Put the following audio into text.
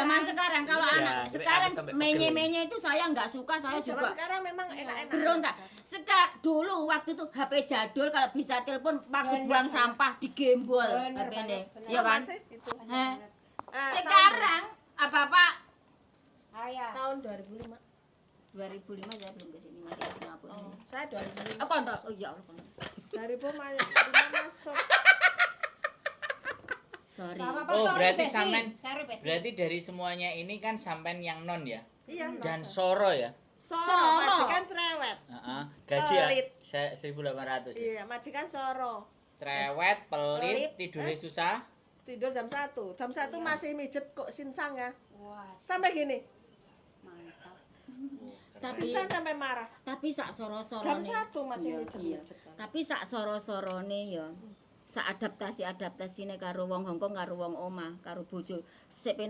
zaman sekarang kalau Iya, anak sampai sekarang pegel. menye-menye itu saya nggak suka, saya Zaman juga sekarang memang enak-enak. berontak. Dulu waktu itu HP jadul kalau bisa telepon waktu buang sampah digembol HP-ne. Iya kan? Sih, itu. Heh. Ah, Sekarang apa-apa tahun 2005. 2005 saya belum kesini, masih di Singapura. Oh, saya 2005. Oh, kontrak. Oh iya Allah, kontrak. 2005 masuk. Sorry. Oh, berarti sampean berarti dari semuanya ini kan sampean yang non ya? Iya, Dan masuk. Soro ya? Soro, majikan cerewet. Heeh. Gaji ya? Pelit. 1.800 ya? Iya, majikan Soro. Cerewet, pelit, Pelit, tidurnya susah. Tidur jam 1. Jam 1 Iya. masih mijet kok sinsang ya. Wah, Sampai gini. mantap. Keren. Tapi Sinsang sampai marah. sak soro-sorone. Jam 1 masih Iya, mijet-mijet kan. Tapi sak soro-sorone ya. Sak adaptasi-adaptasine karo wong Hongkong karo wong omah, karo bojo. Sip